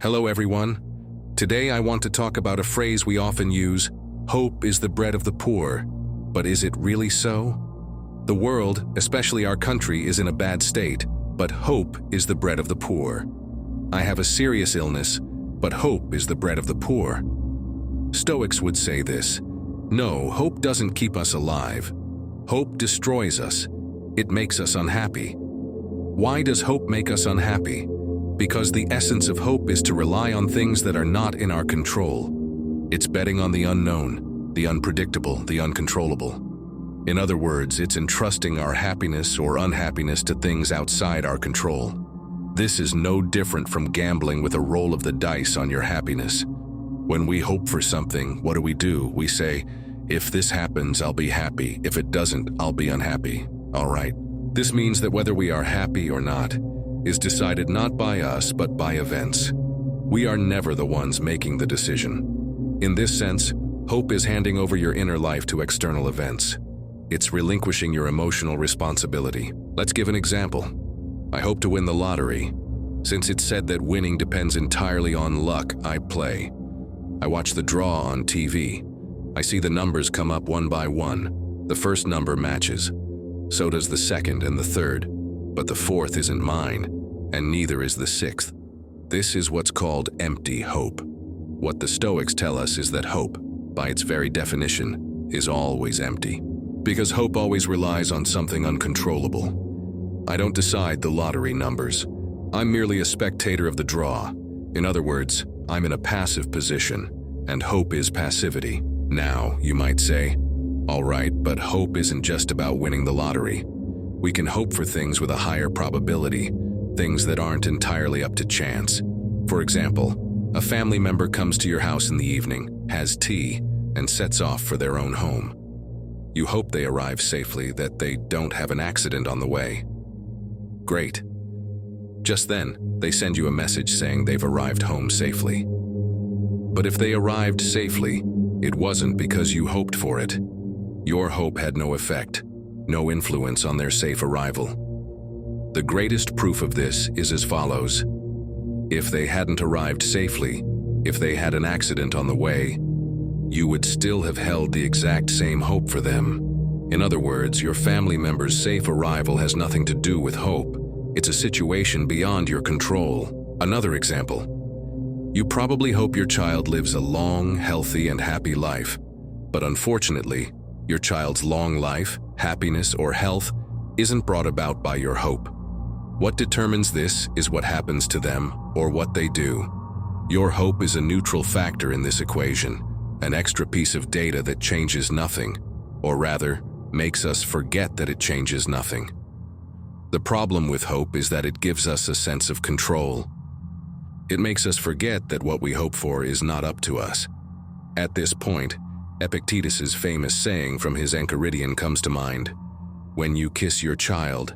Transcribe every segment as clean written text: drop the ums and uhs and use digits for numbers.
Hello everyone. Today I want to talk about a phrase we often use, hope is the bread of the poor. But is it really so? The world, especially our country, is in a bad state, but hope is the bread of the poor. I have a serious illness, but hope is the bread of the poor. Stoics would say this. No, hope doesn't keep us alive. Hope destroys us. It makes us unhappy. Why does hope make us unhappy? Because the essence of hope is to rely on things that are not in our control. It's betting on the unknown, the unpredictable, the uncontrollable. In other words, it's entrusting our happiness or unhappiness to things outside our control. This is no different from gambling with a roll of the dice on your happiness. When we hope for something, what do? We say, if this happens, I'll be happy. If it doesn't, I'll be unhappy. All right. This means that whether we are happy or not is decided not by us, but by events. We are never the ones making the decision. In this sense, hope is handing over your inner life to external events. It's relinquishing your emotional responsibility. Let's give an example. I hope to win the lottery. Since it's said that winning depends entirely on luck, I play. I watch the draw on TV. I see the numbers come up one by one. The first number matches. So does the second and the third. But the fourth isn't mine, and neither is the sixth. This is what's called empty hope. What the Stoics tell us is that hope, by its very definition, is always empty. Because hope always relies on something uncontrollable. I don't decide the lottery numbers. I'm merely a spectator of the draw. In other words, I'm in a passive position, and hope is passivity. Now, you might say, all right, but hope isn't just about winning the lottery. We can hope for things with a higher probability, things that aren't entirely up to chance. For example, a family member comes to your house in the evening, has tea, and sets off for their own home. You hope they arrive safely, that they don't have an accident on the way. Great. Just then, they send you a message saying they've arrived home safely. But if they arrived safely, it wasn't because you hoped for it. Your hope had no effect. No influence on their safe arrival. The greatest proof of this is as follows. If they hadn't arrived safely, if they had an accident on the way, you would still have held the exact same hope for them. In other words, your family member's safe arrival has nothing to do with hope. It's a situation beyond your control. Another example. You probably hope your child lives a long, healthy, and happy life. But unfortunately, your child's long life, happiness, or health isn't brought about by your hope. What determines this is what happens to them or what they do. Your hope is a neutral factor in this equation, an extra piece of data that changes nothing, or rather, makes us forget that it changes nothing. The problem with hope is that it gives us a sense of control. It makes us forget that what we hope for is not up to us. At this point, Epictetus's famous saying from his Enchiridion comes to mind. When you kiss your child,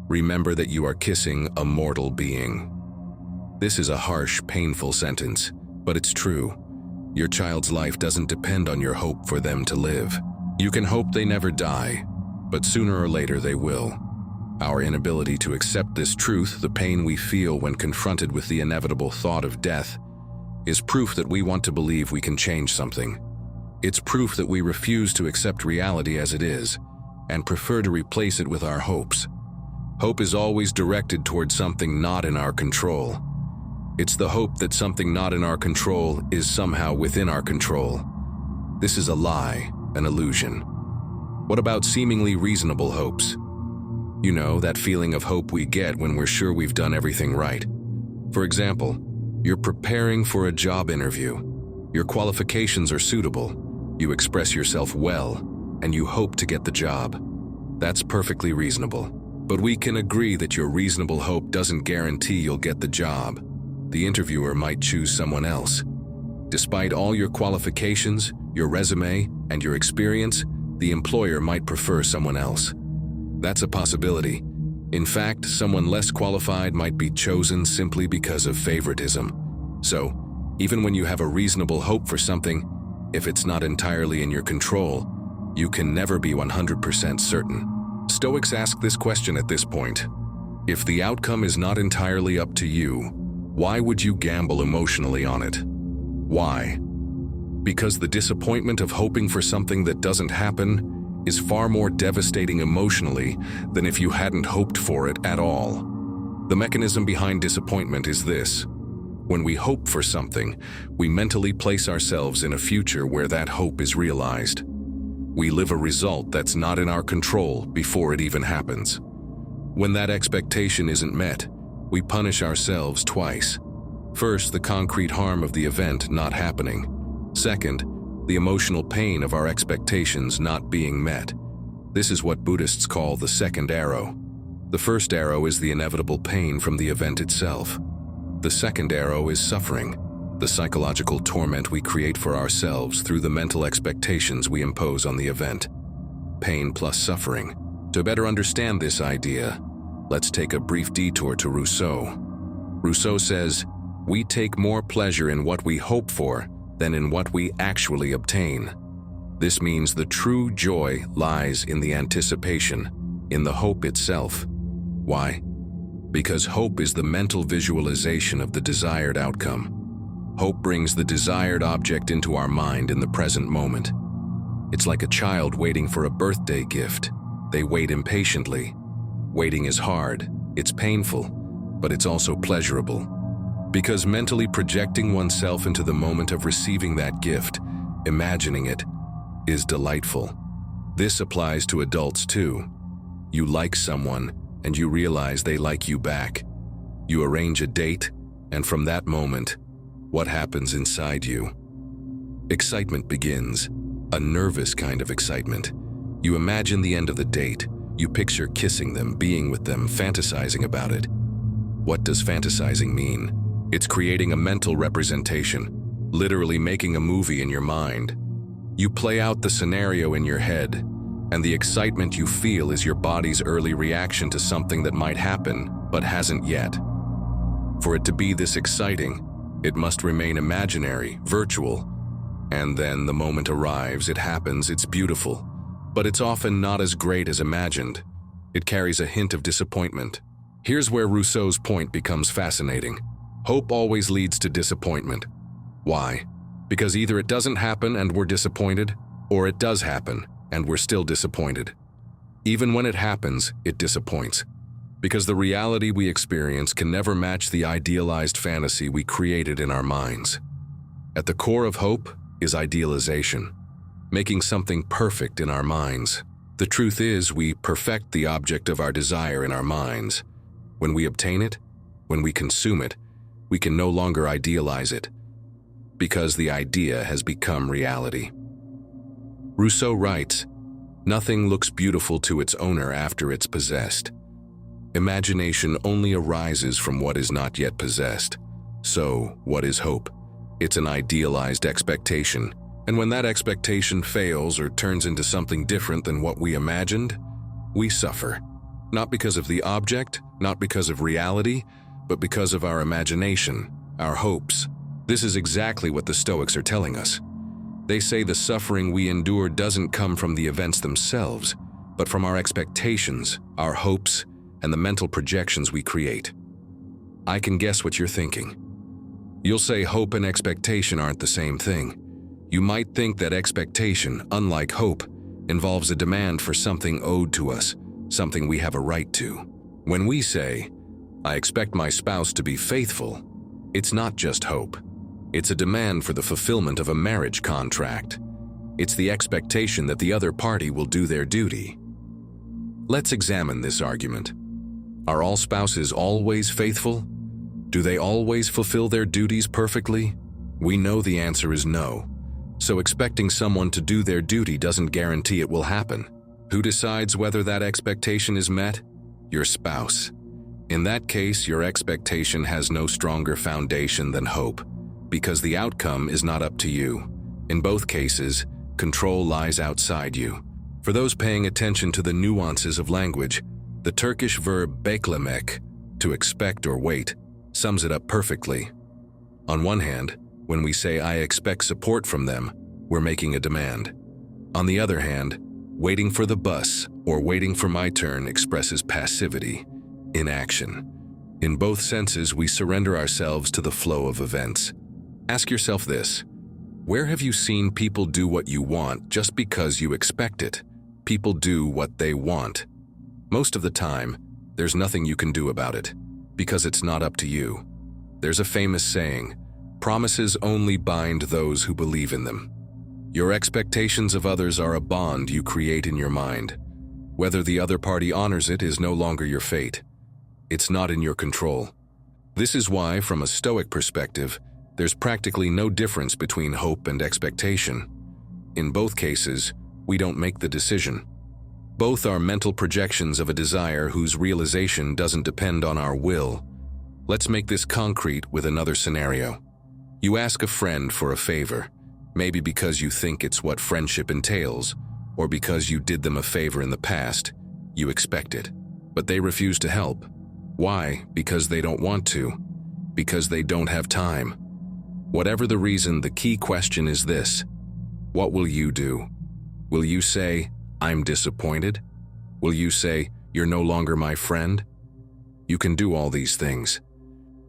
remember that you are kissing a mortal being. This is a harsh, painful sentence, but it's true. Your child's life doesn't depend on your hope for them to live. You can hope they never die, but sooner or later they will. Our inability to accept this truth, the pain we feel when confronted with the inevitable thought of death, is proof that we want to believe we can change something. It's proof that we refuse to accept reality as it is, and prefer to replace it with our hopes. Hope is always directed towards something not in our control. It's the hope that something not in our control is somehow within our control. This is a lie, an illusion. What about seemingly reasonable hopes? You know, that feeling of hope we get when we're sure we've done everything right. For example, you're preparing for a job interview. Your qualifications are suitable. You express yourself well, and you hope to get the job. That's perfectly reasonable. But we can agree that your reasonable hope doesn't guarantee you'll get the job. The interviewer might choose someone else. Despite all your qualifications, your resume, and your experience, the employer might prefer someone else. That's a possibility. In fact, someone less qualified might be chosen simply because of favoritism. So, even when you have a reasonable hope for something, if it's not entirely in your control, you can never be 100% certain. Stoics ask this question at this point. If the outcome is not entirely up to you, Why would you gamble emotionally on it? Why? Because the disappointment of hoping for something that doesn't happen is far more devastating emotionally than if you hadn't hoped for it at all. The mechanism behind disappointment is this. When we hope for something, we mentally place ourselves in a future where that hope is realized. We live a result that's not in our control before it even happens. When that expectation isn't met, we punish ourselves twice. First, the concrete harm of the event not happening. Second, the emotional pain of our expectations not being met. This is what Buddhists call the second arrow. The first arrow is the inevitable pain from the event itself. The second arrow is suffering, the psychological torment we create for ourselves through the mental expectations we impose on the event. Pain plus suffering. To better understand this idea, let's take a brief detour to Rousseau. Rousseau says, "We take more pleasure in what we hope for than in what we actually obtain." This means the true joy lies in the anticipation, in the hope itself. Why? Because hope is the mental visualization of the desired outcome. Hope brings the desired object into our mind in the present moment. It's like a child waiting for a birthday gift. They wait impatiently. Waiting is hard, it's painful, but it's also pleasurable. Because mentally projecting oneself into the moment of receiving that gift, imagining it, is delightful. This applies to adults too. You like someone, and you realize they like you back. You arrange a date, and from that moment, what happens inside you? Excitement begins, a nervous kind of excitement. You imagine the end of the date. You picture kissing them, being with them, fantasizing about it. What does fantasizing mean? It's creating a mental representation, literally making a movie in your mind. You play out the scenario in your head, and the excitement you feel is your body's early reaction to something that might happen, but hasn't yet. For it to be this exciting, it must remain imaginary, virtual, and then the moment arrives, it happens, it's beautiful. But it's often not as great as imagined. It carries a hint of disappointment. Here's where Rousseau's point becomes fascinating. Hope always leads to disappointment. Why? Because either it doesn't happen and we're disappointed, or it does happen and we're still disappointed. Even when it happens, it disappoints. Because the reality we experience can never match the idealized fantasy we created in our minds. At the core of hope is idealization, making something perfect in our minds. The truth is, we perfect the object of our desire in our minds. When we obtain it, when we consume it, we can no longer idealize it, because the idea has become reality. Rousseau writes, "Nothing looks beautiful to its owner after it's possessed. Imagination only arises from what is not yet possessed. So, what is hope? It's an idealized expectation. And when that expectation fails or turns into something different than what we imagined, we suffer. Not because of the object, not because of reality, but because of our imagination, our hopes." This is exactly what the Stoics are telling us. They say the suffering we endure doesn't come from the events themselves, but from our expectations, our hopes, and the mental projections we create. I can guess what you're thinking. You'll say hope and expectation aren't the same thing. You might think that expectation, unlike hope, involves a demand for something owed to us, something we have a right to. When we say, "I expect my spouse to be faithful," it's not just hope. It's a demand for the fulfillment of a marriage contract. It's the expectation that the other party will do their duty. Let's examine this argument. Are all spouses always faithful? Do they always fulfill their duties perfectly? We know the answer is no. So expecting someone to do their duty doesn't guarantee it will happen. Who decides whether that expectation is met? Your spouse. In that case, your expectation has no stronger foundation than hope, because the outcome is not up to you. In both cases, control lies outside you. For those paying attention to the nuances of language, the Turkish verb beklemek, to expect or wait, sums it up perfectly. On one hand, when we say "I expect support from them," we're making a demand. On the other hand, waiting for the bus or waiting for my turn expresses passivity, inaction. In both senses, we surrender ourselves to the flow of events. Ask yourself this: where have you seen people do what you want just because you expect it? People do what they want. Most of the time, there's nothing you can do about it, because it's not up to you. There's a famous saying, "Promises only bind those who believe in them." Your expectations of others are a bond you create in your mind. Whether the other party honors it is no longer your fate. It's not in your control. This is why, from a Stoic perspective, there's practically no difference between hope and expectation. In both cases, we don't make the decision. Both are mental projections of a desire whose realization doesn't depend on our will. Let's make this concrete with another scenario. You ask a friend for a favor, maybe because you think it's what friendship entails, or because you did them a favor in the past. You expect it, but they refuse to help. Why? Because they don't want to. Because they don't have time. Whatever the reason, the key question is this: what will you do? Will you say, "I'm disappointed"? Will you say, "You're no longer my friend"? You can do all these things.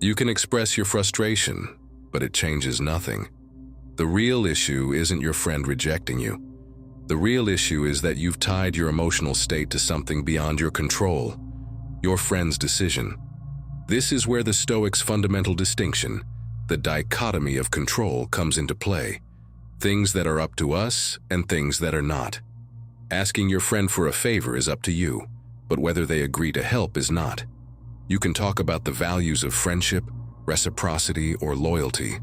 You can express your frustration, but it changes nothing. The real issue isn't your friend rejecting you. The real issue is that you've tied your emotional state to something beyond your control, your friend's decision. This is where the Stoics' fundamental distinction, the dichotomy of control, comes into play. Things that are up to us and things that are not. Asking your friend for a favor is up to you, but whether they agree to help is not. You can talk about the values of friendship, reciprocity, or loyalty.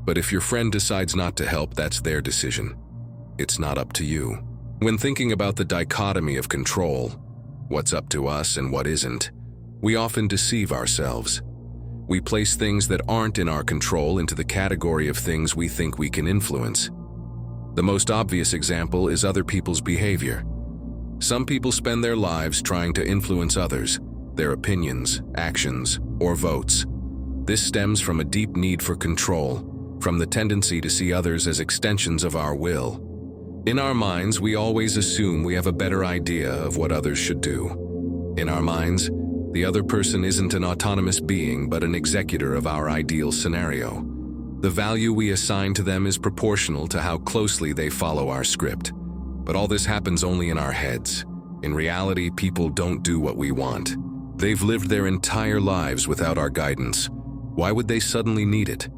But if your friend decides not to help, that's their decision. It's not up to you. When thinking about the dichotomy of control, what's up to us and what isn't, we often deceive ourselves. We place things that aren't in our control into the category of things we think we can influence. The most obvious example is other people's behavior. Some people spend their lives trying to influence others, their opinions, actions, or votes. This stems from a deep need for control, from the tendency to see others as extensions of our will. In our minds, we always assume we have a better idea of what others should do. In our minds, the other person isn't an autonomous being, but an executor of our ideal scenario. The value we assign to them is proportional to how closely they follow our script. But all this happens only in our heads. In reality, people don't do what we want. They've lived their entire lives without our guidance. Why would they suddenly need it?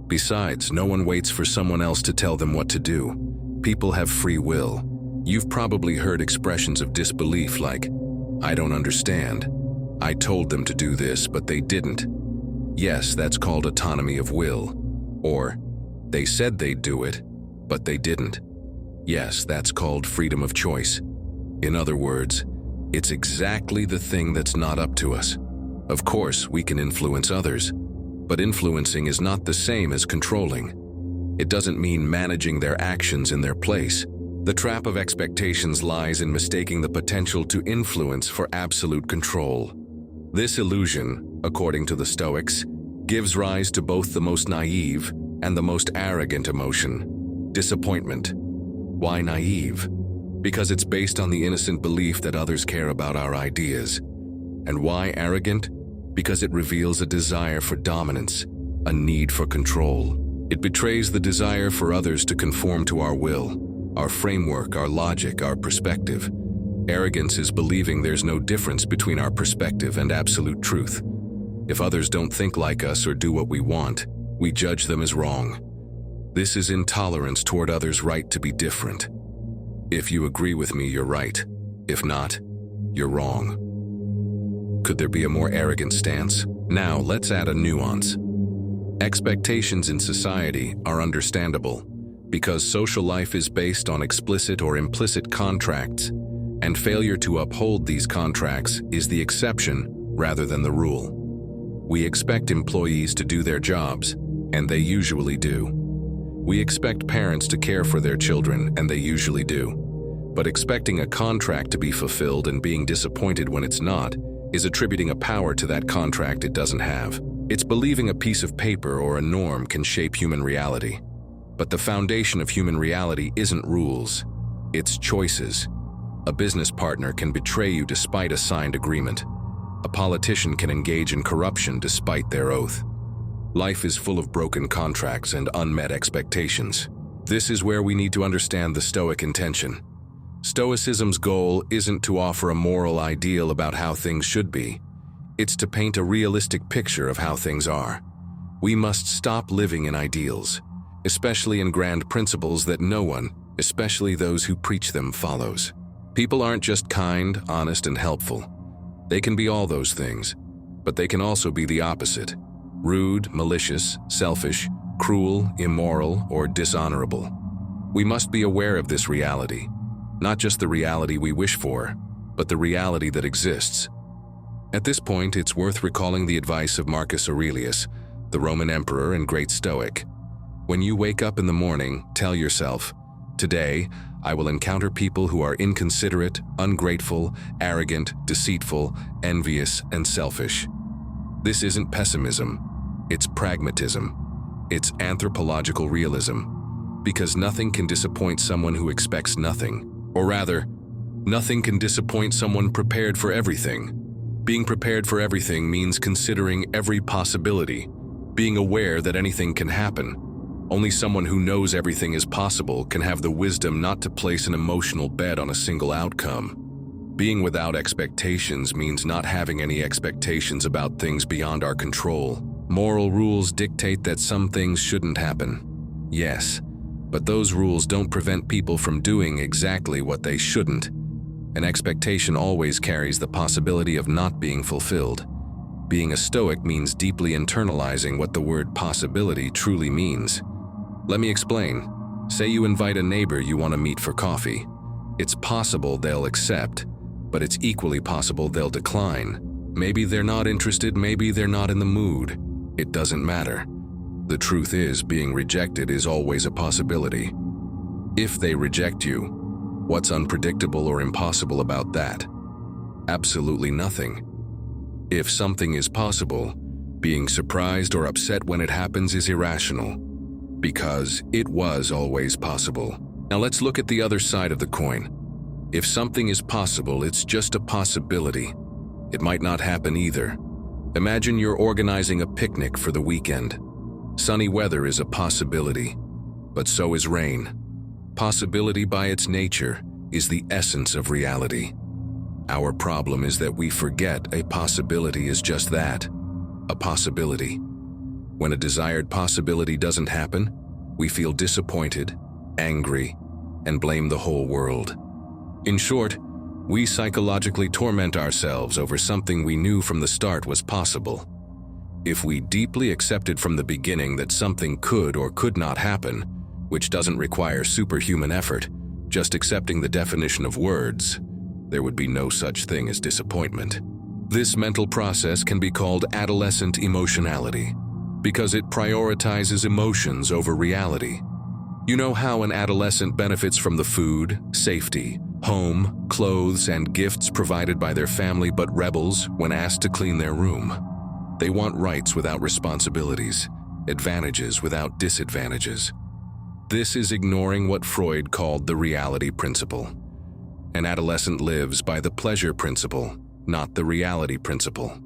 Besides, no one waits for someone else to tell them what to do. People have free will. You've probably heard expressions of disbelief like, "I don't understand. I told them to do this, but they didn't." Yes, that's called autonomy of will. Or, "They said they'd do it, but they didn't." Yes, that's called freedom of choice. In other words, it's exactly the thing that's not up to us. Of course, we can influence others, but influencing is not the same as controlling. It doesn't mean managing their actions in their place. The trap of expectations lies in mistaking the potential to influence for absolute control. This illusion, according to the Stoics, gives rise to both the most naive and the most arrogant emotion: disappointment. Why naive? Because it's based on the innocent belief that others care about our ideas. And why arrogant? Because it reveals a desire for dominance, a need for control. It betrays the desire for others to conform to our will, our framework, our logic, our perspective. Arrogance is believing there's no difference between our perspective and absolute truth. If others don't think like us or do what we want, we judge them as wrong. This is intolerance toward others' right to be different. If you agree with me, you're right. If not, you're wrong. Could there be a more arrogant stance? Now, let's add a nuance. Expectations in society are understandable because social life is based on explicit or implicit contracts, and failure to uphold these contracts is the exception rather than the rule. We expect employees to do their jobs, and they usually do. We expect parents to care for their children, and they usually do. But expecting a contract to be fulfilled and being disappointed when it's not is attributing a power to that contract it doesn't have. It's believing a piece of paper or a norm can shape human reality. But the foundation of human reality isn't rules, it's choices. A business partner can betray you despite a signed agreement. A politician can engage in corruption despite their oath. Life is full of broken contracts and unmet expectations. This is where we need to understand the Stoic intention. Stoicism's goal isn't to offer a moral ideal about how things should be. It's to paint a realistic picture of how things are. We must stop living in ideals, especially in grand principles that no one, especially those who preach them, follows. People aren't just kind, honest, and helpful. They can be all those things, but they can also be the opposite: rude, malicious, selfish, cruel, immoral, or dishonorable. We must be aware of this reality, not just the reality we wish for, but the reality that exists. At this point, it's worth recalling the advice of Marcus Aurelius, the Roman emperor and great Stoic. When you wake up in the morning, tell yourself, "Today, I will encounter people who are inconsiderate, ungrateful, arrogant, deceitful, envious, and selfish." This isn't pessimism, it's pragmatism. It's anthropological realism, because nothing can disappoint someone who expects nothing. Or rather, nothing can disappoint someone prepared for everything. Being prepared for everything means considering every possibility, being aware that anything can happen. Only someone who knows everything is possible can have the wisdom not to place an emotional bet on a single outcome. Being without expectations means not having any expectations about things beyond our control. Moral rules dictate that some things shouldn't happen. Yes, but those rules don't prevent people from doing exactly what they shouldn't. An expectation always carries the possibility of not being fulfilled. Being a Stoic means deeply internalizing what the word possibility truly means. Let me explain. Say you invite a neighbor you want to meet for coffee. It's possible they'll accept, but it's equally possible they'll decline. Maybe they're not interested, maybe they're not in the mood. It doesn't matter. The truth is, being rejected is always a possibility. If they reject you, what's unpredictable or impossible about that? Absolutely nothing. If something is possible, being surprised or upset when it happens is irrational, because it was always possible. Now let's look at the other side of the coin. If something is possible, it's just a possibility. It might not happen either. Imagine you're organizing a picnic for the weekend. Sunny weather is a possibility, but so is rain. Possibility by its nature is the essence of reality. Our problem is that we forget a possibility is just that, a possibility. When a desired possibility doesn't happen, we feel disappointed, angry, and blame the whole world. In short, we psychologically torment ourselves over something we knew from the start was possible. If we deeply accepted from the beginning that something could or could not happen, which doesn't require superhuman effort, just accepting the definition of words, there would be no such thing as disappointment. This mental process can be called adolescent emotionality, because it prioritizes emotions over reality. You know how an adolescent benefits from the food, safety, home, clothes, and gifts provided by their family, but rebels when asked to clean their room. They want rights without responsibilities, advantages without disadvantages. This is ignoring what Freud called the reality principle. An adolescent lives by the pleasure principle, not the reality principle.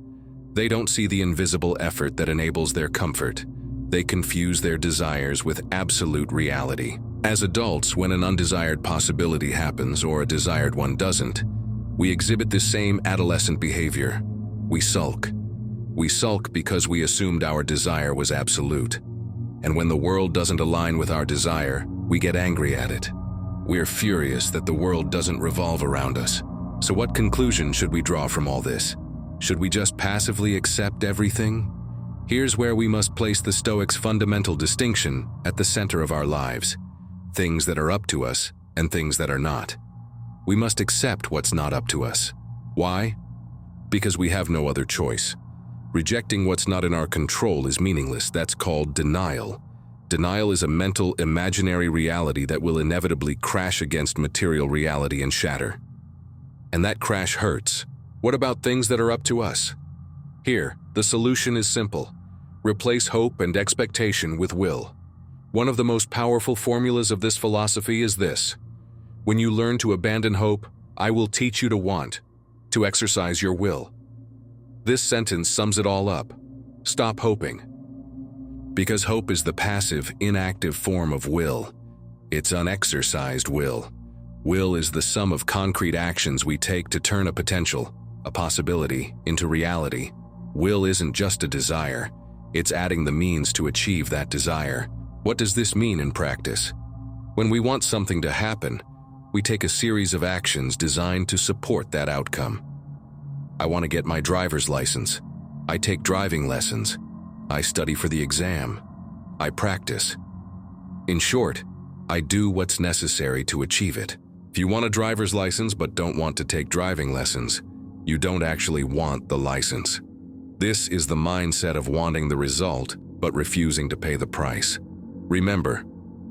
They don't see the invisible effort that enables their comfort. They confuse their desires with absolute reality. As adults, when an undesired possibility happens or a desired one doesn't, we exhibit the same adolescent behavior. We sulk. We sulk because we assumed our desire was absolute. And when the world doesn't align with our desire, we get angry at it. We're furious that the world doesn't revolve around us. So what conclusion should we draw from all this? Should we just passively accept everything? Here's where we must place the Stoics' fundamental distinction at the center of our lives. Things that are up to us and things that are not. We must accept what's not up to us. Why? Because we have no other choice. Rejecting what's not in our control is meaningless. That's called denial. Denial is a mental, imaginary reality that will inevitably crash against material reality and shatter. And that crash hurts. What about things that are up to us? Here, the solution is simple. Replace hope and expectation with will. One of the most powerful formulas of this philosophy is this: when you learn to abandon hope, I will teach you to want, to exercise your will. This sentence sums it all up. Stop hoping. Because hope is the passive, inactive form of will. It's unexercised will. Will is the sum of concrete actions we take to turn a potential, a possibility, into reality. Will isn't just a desire. It's adding the means to achieve that desire. What does this mean in practice? When we want something to happen, we take a series of actions designed to support that outcome. I want to get my driver's license. I take driving lessons. I study for the exam. I practice. In short, I do what's necessary to achieve it. If you want a driver's license but don't want to take driving lessons, you don't actually want the license. This is the mindset of wanting the result but refusing to pay the price. Remember,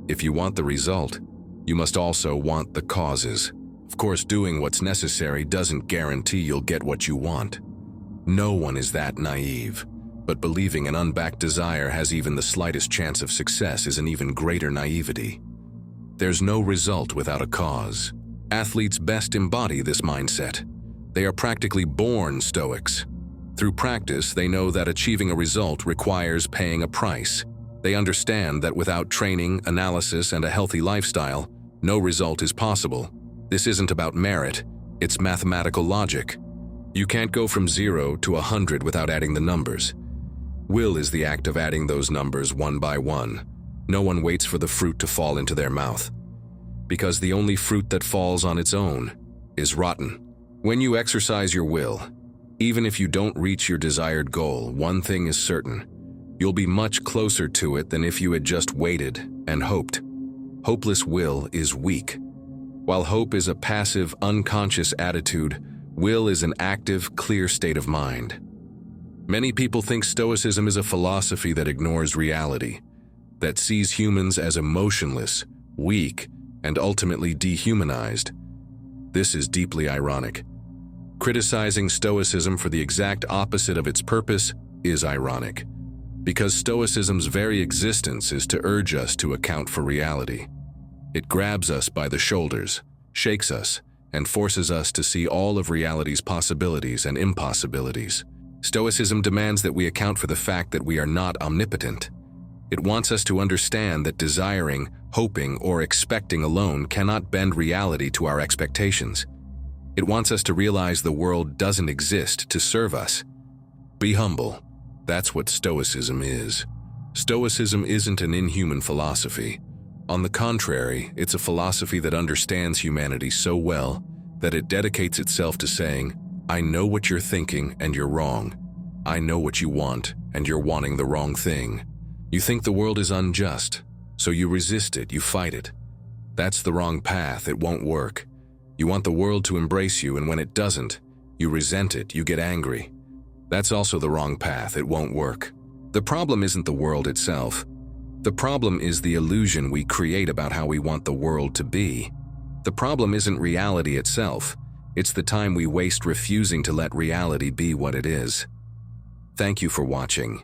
if you want the result, you must also want the causes. Of course, doing what's necessary doesn't guarantee you'll get what you want. No one is that naive, but believing an unbacked desire has even the slightest chance of success is an even greater naivety. There's no result without a cause. Athletes best embody this mindset. They are practically born Stoics. Through practice, they know that achieving a result requires paying a price. They understand that without training, analysis, and a healthy lifestyle, no result is possible. This isn't about merit, it's mathematical logic. You can't go from 0 to 100 without adding the numbers. Will is the act of adding those numbers one by one. No one waits for the fruit to fall into their mouth, because the only fruit that falls on its own is rotten. When you exercise your will, even if you don't reach your desired goal, one thing is certain: you'll be much closer to it than if you had just waited and hoped. Hopeless will is weak. While hope is a passive, unconscious attitude, will is an active, clear state of mind. Many people think Stoicism is a philosophy that ignores reality, that sees humans as emotionless, weak, and ultimately dehumanized. This is deeply ironic. Criticizing Stoicism for the exact opposite of its purpose is ironic, because Stoicism's very existence is to urge us to account for reality. It grabs us by the shoulders, shakes us, and forces us to see all of reality's possibilities and impossibilities. Stoicism demands that we account for the fact that we are not omnipotent. It wants us to understand that desiring, hoping, or expecting alone cannot bend reality to our expectations. It wants us to realize the world doesn't exist to serve us. Be humble. That's what Stoicism is. Stoicism isn't an inhuman philosophy. On the contrary, it's a philosophy that understands humanity so well that it dedicates itself to saying, I know what you're thinking and you're wrong. I know what you want and you're wanting the wrong thing. You think the world is unjust, so you resist it, you fight it. That's the wrong path, it won't work. You want the world to embrace you, and when it doesn't, you resent it, you get angry. That's also the wrong path, it won't work. The problem isn't the world itself. The problem is the illusion we create about how we want the world to be. The problem isn't reality itself. It's the time we waste refusing to let reality be what it is. Thank you for watching.